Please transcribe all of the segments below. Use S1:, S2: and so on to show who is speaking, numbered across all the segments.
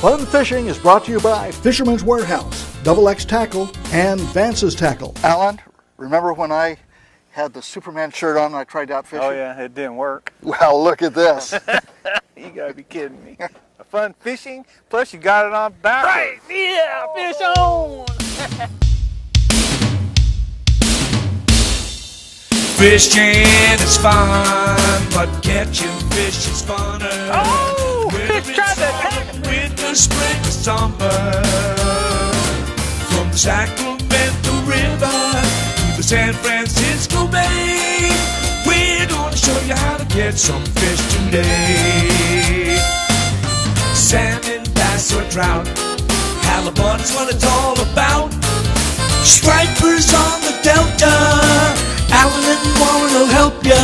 S1: Fun Fishing is brought to you by Fisherman's Warehouse, Double X Tackle, and Vance's Tackle. Alan, remember when I had the Superman shirt on and I tried out fishing?
S2: Oh yeah, it didn't work.
S1: Well, look at this.
S2: You gotta be kidding me. Fun fishing, plus you got it on backwards. Right, yeah, fish on!
S3: Fishing is fun, but catching fish is funner.
S2: Oh, fish tried to attack me.
S3: Winter, spring, or summer. From the Sacramento River to the San Francisco Bay, we're gonna show you how to catch some fish today. Salmon, bass, or trout, halibut's what it's all about. Stripers on the Delta, Alan and Warren will help ya.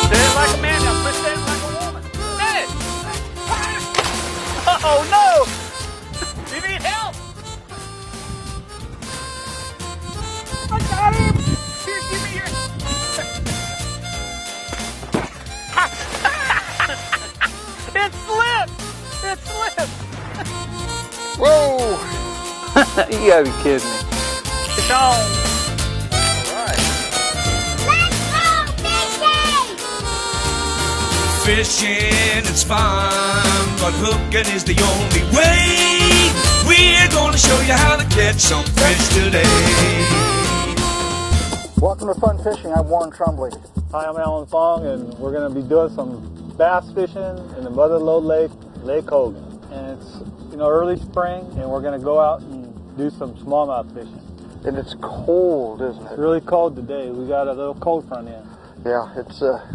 S2: Say it like a man, now quit saying it like a woman. Say it. Oh no! You need help! I got him! Here, give me your... It slipped! It slipped!
S1: Whoa!
S2: You gotta be kidding me. Fish on!
S3: Fishing is fun, but hooking is the only way. We're gonna show you how to catch some fish today.
S1: Welcome to Fun Fishing. I'm Warren Trumbley.
S4: Hi, I'm Alan Fong, and we're going to be doing some bass fishing in the Mother Lode Lake, Lake Hogan. And it's, early spring, and we're going to go out and do some smallmouth fishing.
S1: And it's cold, isn't it?
S4: It's really cold today. We got a little cold front in.
S1: Yeah, it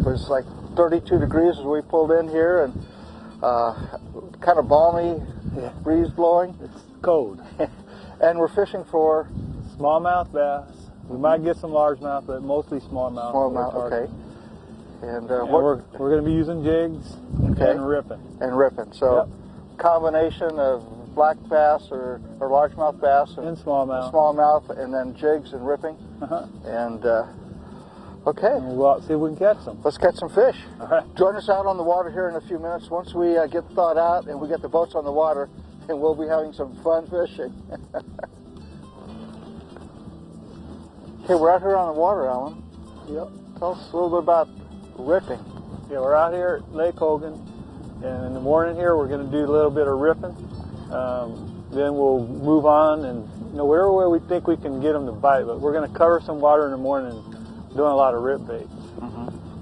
S1: was like 32 degrees as we pulled in here, and kind of balmy, breeze blowing.
S4: It's cold.
S1: And we're fishing for
S4: Smallmouth bass. We might get some largemouth, but mostly smallmouth.
S1: smallmouth. Okay. And
S4: we're going to be using jigs and ripping.
S1: And ripping. So combination of black bass or largemouth bass
S4: and
S1: smallmouth, and then jigs and ripping. And okay.
S4: And we'll go out and see if we can catch some.
S1: Let's catch some fish.
S4: All right.
S1: Join us out on the water here in a few minutes. Once we get thawed out and we get the boats on the water, and we'll be having some fun fishing. Okay, we're out here on the water, Alan.
S4: Yep.
S1: Tell us a little bit about ripping.
S4: Yeah, we're out here at Lake Hogan, and in the morning here we're going to do a little bit of ripping. Then we'll move on, and whatever way we think we can get them to bite. But we're going to cover some water in the morning, doing a lot of rip baits.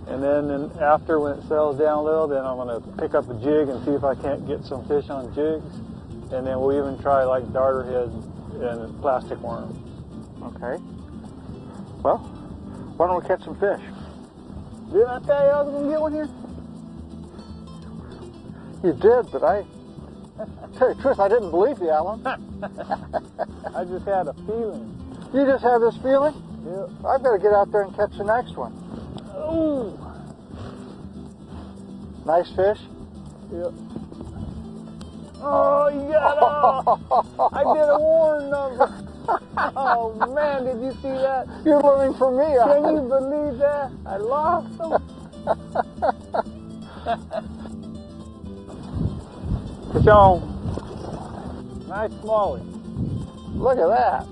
S4: And then after, when it settles down a little, then I'm going to pick up a jig and see if I can't get some fish on jigs. And then we'll even try like darter heads and plastic worms.
S1: Okay. Well, why don't we catch some fish?
S4: Didn't I tell you I was going to get one here?
S1: You did, but I tell you the truth, I didn't believe you, Alan.
S4: I just had a feeling.
S1: You just have this feeling?
S4: Yeah.
S1: I've got to get out there and catch the next one.
S4: Ooh.
S1: Nice fish?
S4: Yep. Oh, you got it! I did a Warren number. Oh man, did you see that?
S1: You're learning from me, Alan.
S4: Can you believe that? I lost them. Fish on. Nice smallie.
S1: Look at that.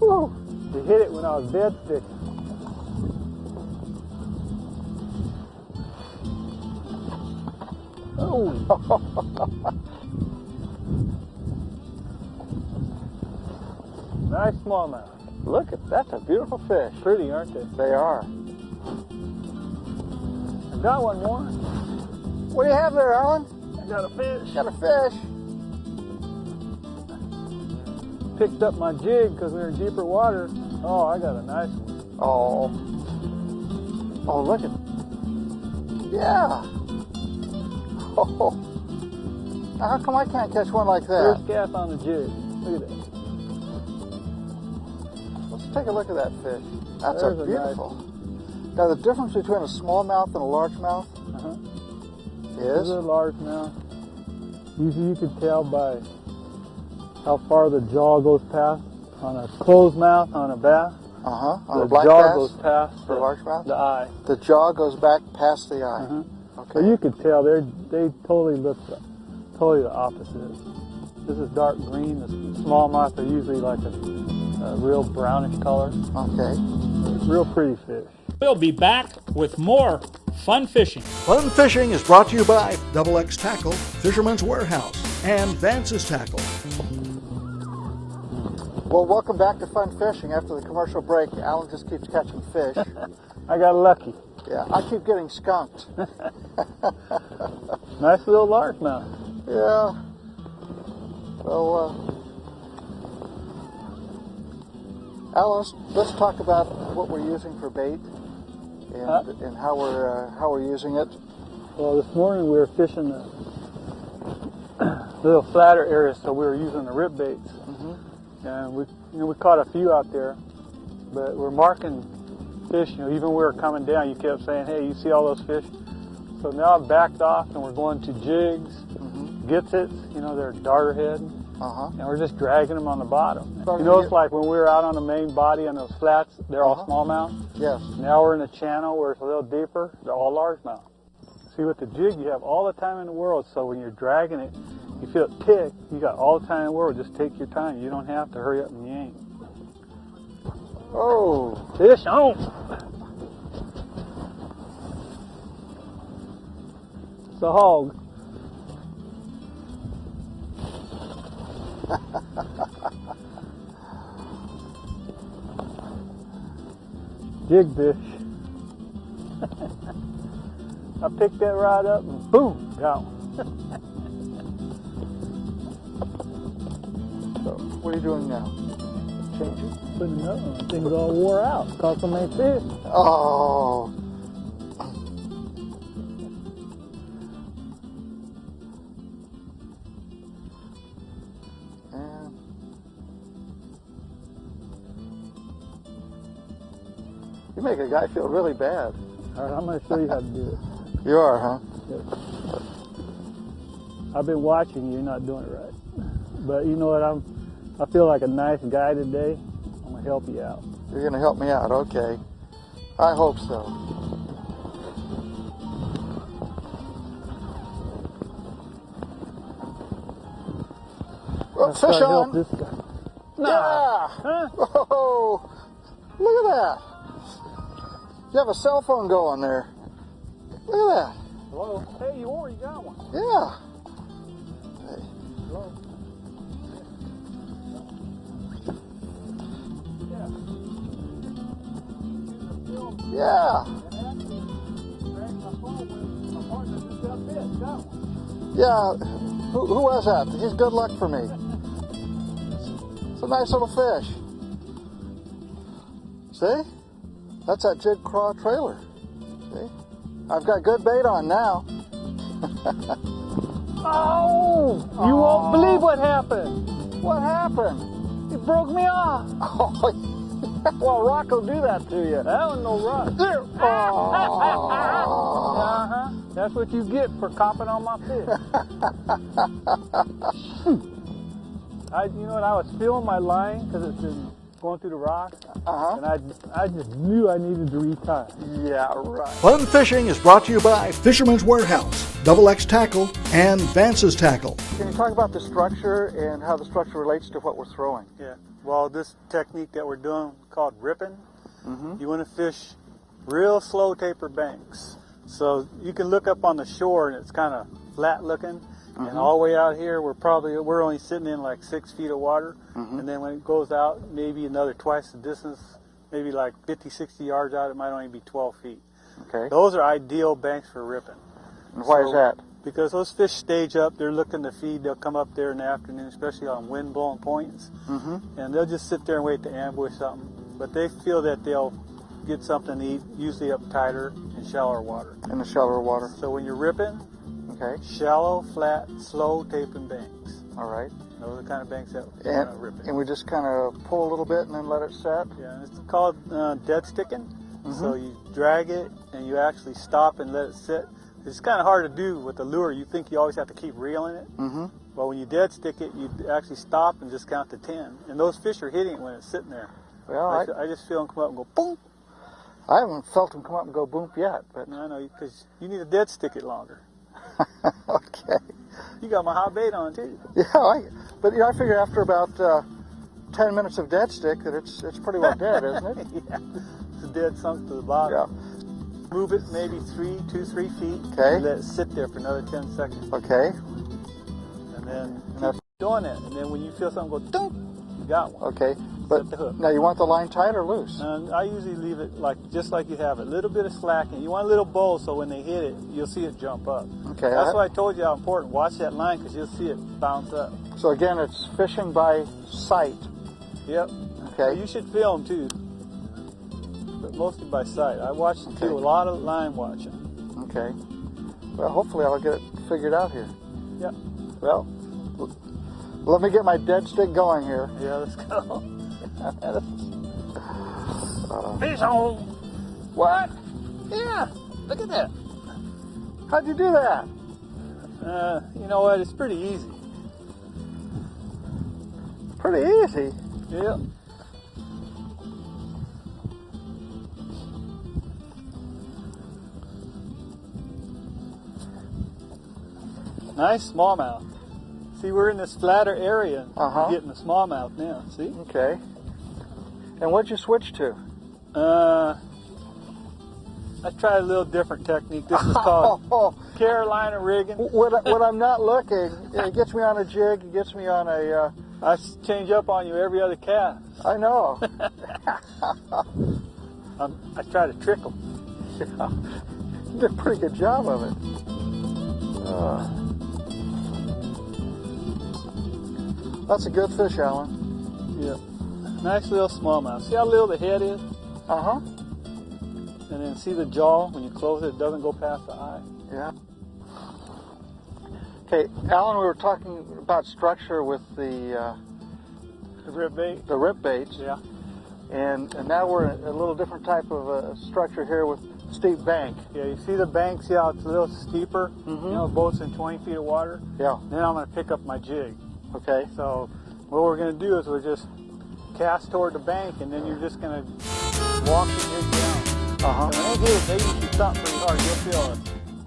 S1: Woo.
S4: You hit it when I was dead sticking. Oh. Nice smallmouth.
S1: Look at that's a beautiful fish.
S4: Pretty, aren't they?
S1: They are.
S4: I got one more.
S1: What do you have there, Alan?
S4: I got a fish.
S1: Got a fish.
S4: Picked up my jig because we were in deeper water. Oh, I got a nice one.
S1: Oh. Oh, look at. Yeah. Oh. Now, how come I can't catch one like that?
S4: First cast on the jig. Look at that.
S1: Let's take a look at that fish. That's
S4: There's
S1: a beautiful. Now, the difference between a smallmouth and a largemouth
S4: This is a largemouth. Usually you can tell by how far the jaw goes past on a closed mouth on a bass.
S1: On
S4: The
S1: a black
S4: jaw
S1: bass
S4: goes past
S1: for largemouth?
S4: the eye.
S1: The jaw goes back past the eye. Okay.
S4: But you could tell they totally look totally the opposite. This is dark green. The smallmouth are usually like a real brownish color.
S1: Okay.
S4: Real pretty fish.
S5: We'll be back with more fun fishing.
S6: Fun Fishing is brought to you by XX Tackle, Fisherman's Warehouse, and Vance's Tackle.
S1: Well, welcome back to Fun Fishing. After the commercial break, Alan just keeps catching fish.
S4: I got lucky.
S1: Yeah, I keep getting skunked.
S4: Nice little largemouth.
S1: Yeah. Well, Alan, let's talk about what we're using for bait and how we're using it.
S4: Well, this morning we were fishing the little flatter area, so we were using the rip baits. And we caught a few out there, but we're marking fish. Even when we were coming down, you kept saying, "Hey, you see all those fish?" So now I've backed off, and we're going to jigs, gitsits. They're darter head, and we're just dragging them on the bottom. It's like when we were out on the main body on those flats, they're all smallmouth.
S1: Yes.
S4: Now we're in a channel where it's a little deeper, they're all largemouth. See, with the jig, you have all the time in the world, so when you're dragging it, you feel it tick, you got all the time in the world. Just take your time. You don't have to hurry up and yank.
S1: Oh.
S4: Fish on! It's a hog. Jig fish. I picked that rod up and boom, got one.
S1: So, what are you doing now? Changing?
S4: Putting another one. Things all wore out. Caught so many fish.
S1: Oh. You make a guy feel really bad.
S4: All right, I'm going to show you how to do it.
S1: You are, huh?
S4: Yes. I've been watching you. You're not doing it right. But you know what? I feel like a nice guy today. I'm going to help you out.
S1: You're going to help me out, okay. I hope so. Oh,
S4: Let's
S1: fish
S4: try to
S1: on!
S4: help this guy.
S1: Yeah!
S4: Huh?
S1: Oh, look at that! You have a cell phone going there. Look at that.
S4: Hello? Hey, you already got one.
S1: Yeah. Hey.
S4: Hello?
S1: Yeah. Yeah. Who was that? He's good luck for me. It's a nice little fish. See? That's that jig craw trailer. See? I've got good bait on now.
S4: Oh! You won't believe what happened.
S1: What happened?
S4: You broke me off.
S1: Oh, well, rock will do that to you.
S4: That was no rock.
S1: Oh.
S4: That's what you get for copping on my fish. You know what? I was feeling my line because it's been going through the rocks, and I just knew I needed to retie.
S1: Yeah, right.
S6: Fun Fishing is brought to you by Fisherman's Warehouse, XX Tackle, and Vance's Tackle.
S1: Can you talk about the structure and how the structure relates to what we're throwing?
S4: Yeah. Well, this technique that we're doing called ripping, you want to fish real slow taper banks. So you can look up on the shore and it's kind of flat looking. And all the way out here, we're only sitting in like 6 feet of water. And then when it goes out, maybe another twice the distance, maybe like 50, 60 yards out, it might only be 12 feet.
S1: Okay.
S4: Those are ideal banks for ripping.
S1: And why is that?
S4: Because those fish stage up, they're looking to feed, they'll come up there in the afternoon, especially on wind-blown points. And they'll just sit there and wait to ambush something. But they feel that they'll get something to eat, usually up tighter in shallower water.
S1: In the shallower water.
S4: So when you're ripping,
S1: okay,
S4: shallow, flat, slow taping banks.
S1: All right.
S4: Those are the kind of banks that we're ripping.
S1: And we just kind of pull a little bit and then let it set?
S4: Yeah, and it's called dead sticking. So you drag it and you actually stop and let it sit. It's kind of hard to do with the lure. You think you always have to keep reeling it. But when you dead stick it, you actually stop and just count to 10. And those fish are hitting it when it's sitting there.
S1: Well,
S4: I just feel them come up and go boom.
S1: I haven't felt them come up and go boom yet, but
S4: I know, because you need a dead stick it longer.
S1: okay.
S4: You got my hot bait on too.
S1: Yeah, but I figure after about 10 minutes of dead stick that it's pretty well dead, isn't it?
S4: Yeah, it's dead sunk to the bottom.
S1: Yeah.
S4: Move it maybe 3 feet.
S1: Okay.
S4: And let it sit there for another 10 seconds.
S1: Okay.
S4: And then keep doing it. And then when you feel something go dunk, you got one.
S1: Okay. But
S4: Set the hook.
S1: now you want the line tight or loose?
S4: And I usually leave it just like you have it. A little bit of slacking. You want a little bowl so when they hit it, you'll see it jump up.
S1: Okay.
S4: That's why I told you how important. Watch that line because you'll see it bounce up.
S1: So again, it's fishing by sight.
S4: Yep.
S1: Okay.
S4: Well, you should film too, but mostly by sight. I watch too, a lot of line watching.
S1: Okay. Well, hopefully I'll get it figured out here.
S4: Yep.
S1: Well, let me get my dead stick going here.
S4: Yeah, let's go.
S2: Fish on.
S1: What?
S2: Yeah, look at that.
S1: How'd you do that?
S4: You know what? It's pretty easy.
S1: Pretty easy.
S4: Yep. Nice smallmouth. See, we're in this flatter area. We're getting the smallmouth now. See?
S1: Okay. And what'd you switch to?
S4: I tried a little different technique. This is called Carolina rigging.
S1: When I'm not looking, it gets me on a jig. It gets me on a.
S4: I change up on you every other cast.
S1: I know.
S4: I try to trick them.
S1: Yeah. You did a pretty good job of it. That's a good fish, Alan.
S4: Yeah. Nice little smallmouth. See how little the head is?
S1: Uh-huh.
S4: And then see the jaw? When you close it, it doesn't go past the eye.
S1: Yeah. Okay, Alan, we were talking about structure with the
S4: rip bait?
S1: The rip baits.
S4: Yeah.
S1: And now we're in a little different type of structure here with steep bank.
S4: Yeah, you see the bank? See how it's a little steeper?
S1: Mm-hmm.
S4: You know, the boat's in 20 feet of water?
S1: Yeah.
S4: Then I'm going to pick up my jig.
S1: Okay.
S4: So what we're going to do is we're just cast toward the bank, and then you're just going to walk the jig down.
S1: Uh-huh.
S4: And when they hit it, they usually stop pretty hard. You'll feel a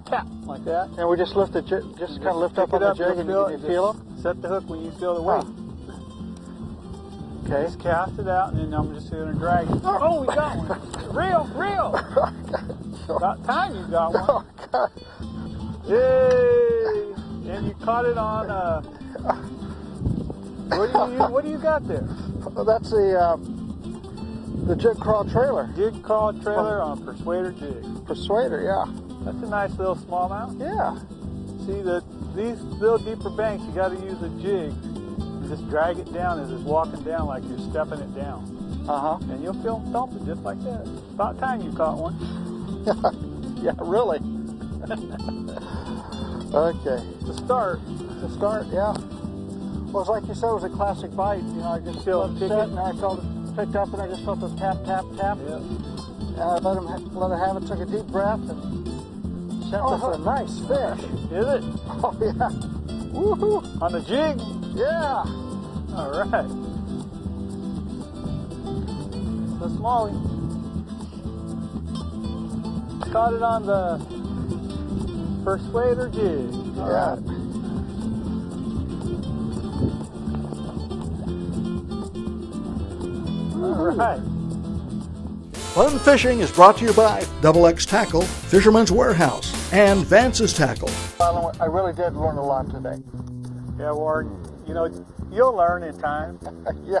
S4: tap like that.
S1: And we just lift the jig, just kind of lift up on the jig and you feel it?
S4: Set the hook when you feel the weight.
S1: Okay.
S4: Just cast it out, and then I'm just going to drag it. Oh, we got one. Real. About time you got one.
S1: Oh, God.
S4: Yay! And you caught it on, what do you got there?
S1: Well, that's the jig crawl trailer.
S4: Jig crawl trailer on a persuader jig.
S1: Persuader, yeah.
S4: That's a nice little smallmouth.
S1: Yeah.
S4: See, these little deeper banks, you got to use a jig. Just drag it down as it's walking down like you're stepping it down.
S1: Uh-huh.
S4: And you'll feel them thumping just like that. About time you caught one.
S1: Yeah, really. Okay.
S4: To start,
S1: yeah. Well, it's like you said, it was a classic bite. You know, I just
S4: Feel
S1: let
S4: it
S1: it sit, and I felt it picked up, and I just felt the tap, tap, tap.
S4: Yeah.
S1: And I let it have it, took a deep breath, and sent us a nice fish.
S4: Is it?
S1: Oh, yeah. Woohoo!
S4: On the jig?
S1: Yeah.
S4: All right. The smallie. Caught it on the persuader jig. All right. All right.
S6: Fun Fishing is brought to you by XX Tackle, Fisherman's Warehouse, and Vance's Tackle.
S1: Alan, I really did learn a lot today.
S4: Yeah, Warren, you know, you'll learn in time.
S1: Yeah.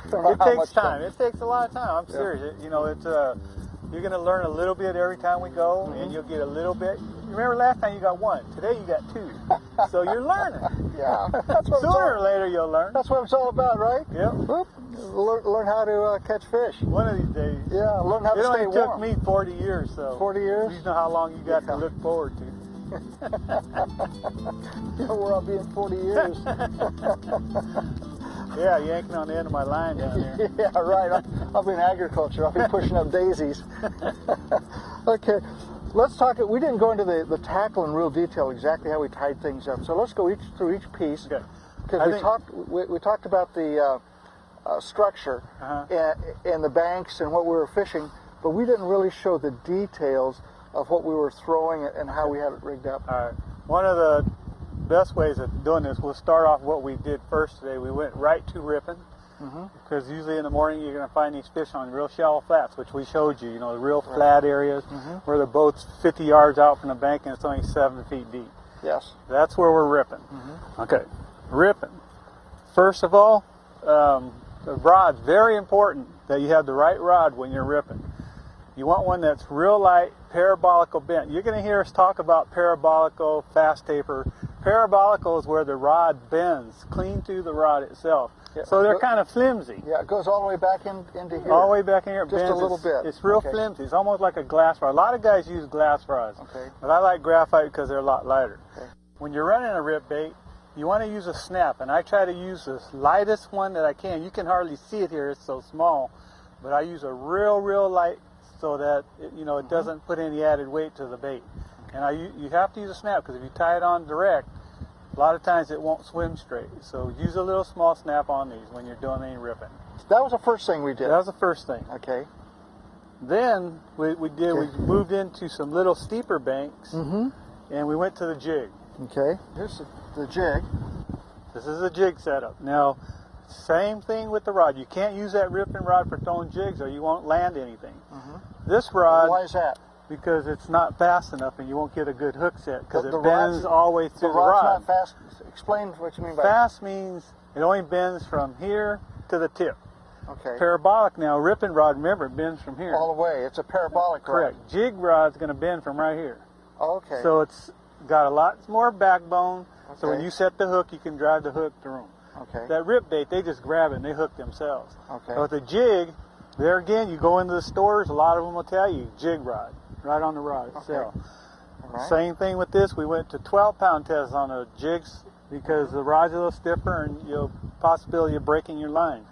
S4: It takes time. It takes a lot of time. I'm serious. You know, it's you're going to learn a little bit every time we go, and you'll get a little bit. Remember last time you got one. Today you got two. So you're learning.
S1: Yeah. That's what
S4: Sooner or later you'll learn.
S1: That's what it's all about, right?
S4: Yep.
S1: Whoop. Learn how to catch fish.
S4: One of these days.
S1: Yeah, learn how to stay
S4: It only took
S1: warm.
S4: me 40 years, so
S1: 40 years?
S4: you know how long you got to look forward to.
S1: We're on being 40 years.
S4: Yeah, yanking on the end of my line down there.
S1: Yeah, right. I'll be in agriculture. I'll be pushing up daisies. Okay, let's talk. We didn't go into the tackle in real detail exactly how we tied things up. So let's go through each piece.
S4: Okay.
S1: Because we talked about the structure and the banks and what we were fishing. but we didn't really show the details of what we were throwing and how we had it rigged up.
S4: All right. One of the best ways of doing this, we'll start off what we did first today. We went right to ripping, because usually in the morning you're going to find these fish on real shallow flats, which we showed you, the real flat areas where the boat's 50 yards out from the bank and it's only 7 feet deep.
S1: Yes.
S4: That's where we're ripping. Okay, ripping. First of all, the rod's very important that you have the right rod when you're ripping. You want one that's real light, parabolical bent. You're going to hear us talk about parabolical, fast taper. Parabolical is where the rod bends clean through the rod itself.
S1: Yeah.
S4: So they're kind of flimsy.
S1: Yeah, it goes all the way back into here.
S4: All the way back in here. It
S1: Just
S4: bends.
S1: a little bit.
S4: It's real flimsy. It's almost like a glass rod. A lot of guys use glass rods.
S1: Okay.
S4: But I like graphite because they're a lot lighter.
S1: Okay.
S4: When you're running a rip bait, you want to use a snap. And I try to use the lightest one that I can. You can hardly see it here. It's so small. But I use a real light so that it doesn't put any added weight to the bait. And you have to use a snap, because if you tie it on direct, a lot of times it won't swim straight. So use a little small snap on these when you're doing any ripping.
S1: That was the first thing we did.
S4: That was the first thing.
S1: Okay.
S4: Then we moved into some little steeper banks, and we went to the jig.
S1: Okay. Here's the jig.
S4: This is a jig setup. Now, same thing with the rod. You can't use that ripping rod for throwing jigs, or you won't land anything. This rod,
S1: why is that?
S4: because it's not fast enough and you won't get a good hook set, because it
S1: The
S4: bends
S1: rod's-
S4: all the way through the
S1: rod's
S4: rod.
S1: not fast. Explain what you mean by
S4: Fast means it only bends from here to the tip.
S1: Okay.
S4: Parabolic now, ripping rod, remember, it bends from here.
S1: All the way. It's a parabolic
S4: Correct.
S1: rod.
S4: Jig rod's going to bend from right here.
S1: Okay.
S4: So it's got a lot more backbone, so when
S1: Okay.
S4: you set the hook, you can drive the hook through them.
S1: Okay.
S4: That rip bait, they just grab it and they hook themselves.
S1: Okay.
S4: But with a jig, there again, you go into the stores, a lot of them will tell you jig rod, right on the rod itself.
S1: All right.
S4: Same thing with this. We went to 12-pound tests on the jigs because the rod's a little stiffer and you'll possibility of breaking your line.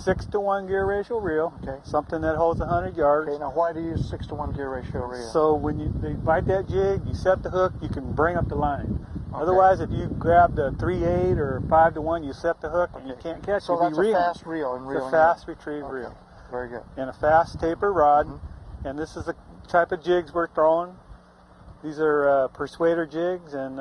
S4: 6-to-1 gear ratio reel,
S1: Okay.
S4: something that holds 100 yards.
S1: Okay. Now, why do you use 6-to-1 gear ratio reel?
S4: So when they bite that jig, you set the hook, you can bring up the line. Otherwise, if you grab the 3/8 or 5-to-1, you set the hook and you can't catch
S1: So
S4: it.
S1: that's
S4: You'll be
S1: a
S4: reeling.
S1: fast reel and
S4: It's
S1: reeling.
S4: a fast retrieve
S1: Okay.
S4: reel.
S1: Very good.
S4: And a fast taper rod. And this is the type of jigs we're throwing. These are persuader jigs, and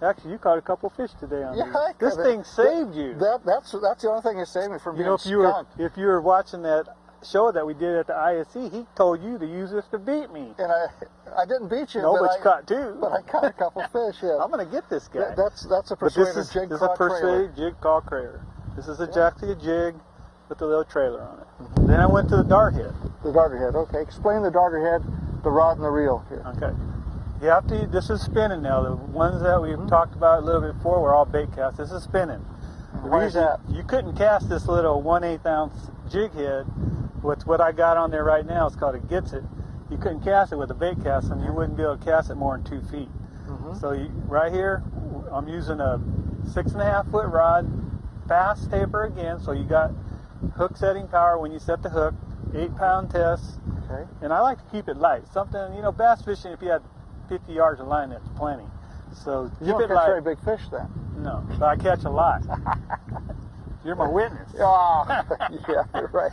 S4: actually you caught a couple fish today on
S1: Yeah,
S4: these.
S1: I
S4: This
S1: caught it.
S4: thing saved you.
S1: That's the only thing that saved me from
S4: You
S1: being
S4: know,
S1: skunked.
S4: if you were watching that show that we did at the ISC, he told you to use this to beat me.
S1: And I didn't beat you.
S4: No, but
S1: I
S4: you caught two.
S1: But I caught a couple fish. Yeah.
S4: I'm going to get this guy.
S1: That's a
S4: But
S1: persuader
S4: this
S1: jig
S4: is a
S1: caught trailer.
S4: persuader jig called trailer. This is exactly a jig with a little trailer on it. Then I went to the dart head.
S1: The darter head. Okay. Explain the darter head, the rod and the reel here.
S4: Okay. You have to. This is spinning now. The ones that we've talked about a little bit before were all bait casts. This is spinning. The
S1: Why is
S4: reason
S1: that?
S4: you couldn't cast this little 1/8 ounce jig head with what I got on there right now. It's called a Gets It. You couldn't cast it with a bait cast, and you wouldn't be able to cast it more than 2 feet. So right here, I'm using a 6.5 foot rod, fast taper again. So you got hook setting power when you set the hook. 8-pound test.
S1: Okay.
S4: And I like to keep it light. Something, bass fishing, if you had 50 yards of line, that's plenty. So
S1: You
S4: keep
S1: don't
S4: it
S1: catch
S4: light.
S1: very big fish then.
S4: No, but I catch a lot. You're my witness.
S1: Oh, yeah, you're right.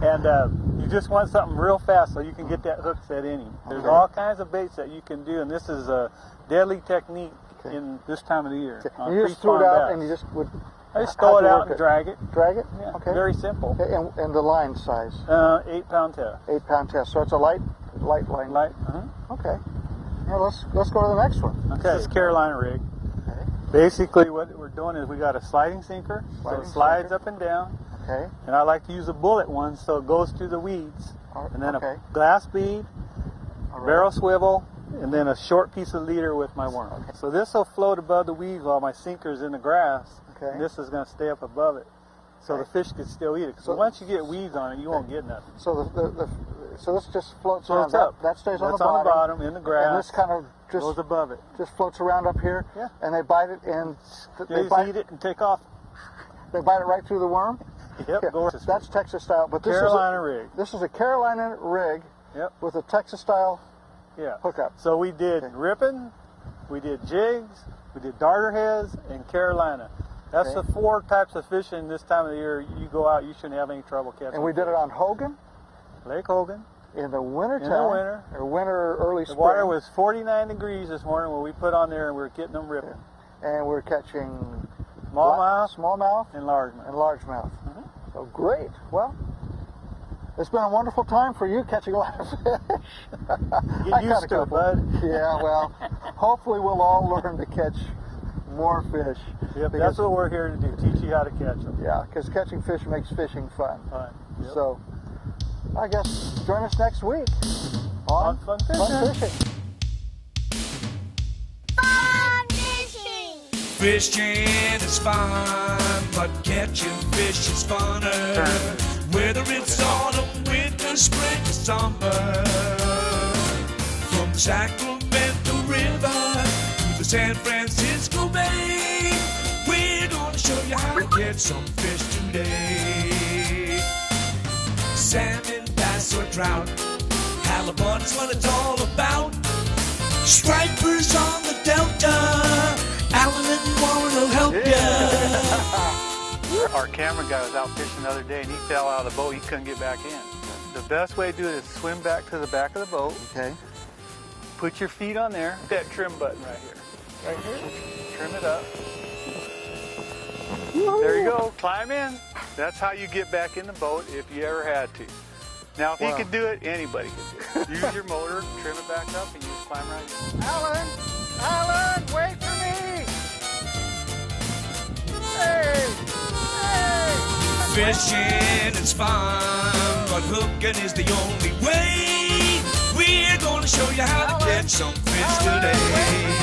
S4: And you just want something real fast so you can get that hook set in him. There's all kinds of baits that you can do, and this is a deadly technique in this time of the year. on
S1: You just threw it
S4: pre-spawn
S1: out
S4: bass.
S1: and you just would
S4: I just throw
S1: how'd
S4: it
S1: you
S4: out
S1: work
S4: and drag it.
S1: drag it?
S4: Yeah,
S1: Okay.
S4: very simple.
S1: Okay, and the line size,
S4: 8-pound test.
S1: 8-pound test. So it's a light line.
S4: Light.
S1: Okay. Now let's go to the next one.
S4: Okay, this is Carolina rig.
S1: Okay.
S4: Basically, what we're doing is we got a sliding sinker, so
S1: Sliding
S4: it slides
S1: sinker.
S4: up and down.
S1: Okay.
S4: And I like to use a bullet one so it goes through the weeds. And then
S1: okay.
S4: a glass bead,
S1: All right.
S4: barrel swivel, and then a short piece of leader with my worm.
S1: Okay.
S4: So this will float above the weeds while my sinker's in the grass.
S1: Okay.
S4: And this is going to stay up above it. So
S1: Okay.
S4: the fish can still eat it. So
S1: So-
S4: once you get weeds on it, you won't get nothing.
S1: So so this just floats
S4: So
S1: around.
S4: it's up.
S1: That stays on
S4: That's
S1: the bottom.
S4: in the grass.
S1: And this kind of
S4: goes above it.
S1: just floats around up here.
S4: Yeah.
S1: And they bite it and
S4: They
S1: they
S4: just
S1: bite
S4: eat it and take off.
S1: They bite it right through the worm.
S4: Yep,
S1: Yeah,
S4: go
S1: that's Texas style. But this
S4: Carolina rig.
S1: This is a Carolina rig
S4: Yep.
S1: with a Texas style
S4: Yeah.
S1: hookup.
S4: So we did
S1: Okay.
S4: ripping, we did jigs, we did darter heads, and Carolina. That's
S1: Okay.
S4: the 4 types of fishing this time of the year. You go out, you shouldn't have any trouble catching.
S1: And we did it on Hogan.
S4: Lake Hogan,
S1: In the winter time?
S4: In the winter.
S1: Or winter, early spring?
S4: The water was 49 degrees this morning when we put on there and we were getting them ripping.
S1: And we're catching
S4: Smallmouth
S1: and
S4: largemouth.
S1: largemouth. So great. Well, it's been a wonderful time for you catching a lot of fish.
S4: Get used to it, bud.
S1: Yeah, well, hopefully we'll all learn to catch more fish.
S4: Yep, that's what we're here to do, teach you how to catch them.
S1: Yeah, because catching fish makes fishing fun.
S4: Yep.
S1: So, I guess join us next week on
S4: Fun Fishing.
S1: Fun Fishing.
S3: Fishing is fun, but catching fish is funner. Whether it's autumn, winter, spring, or summer. From the Sacramento River to the San Francisco Bay, we're gonna show you how to catch some fish today. Salmon, bass, or trout, halibut's what it's all about. Stripers on the Delta, Alan and Warren will help ya.
S2: Our camera guy was out fishing the other day and he fell out of the boat. He couldn't get back in. The best way to do it is swim back to the back of the boat.
S1: Okay.
S2: Put your feet on there. That trim button right here. Right here. Trim it up. There you go. Climb in. That's how you get back in the boat if you ever had to. Now, if he could do it, anybody could do it. Use your motor, trim it back up, and you just climb right in. Alan, wait for me! Hey!
S3: Fishing is fun, but hooking is the only way. We're gonna show you how to catch some fish today.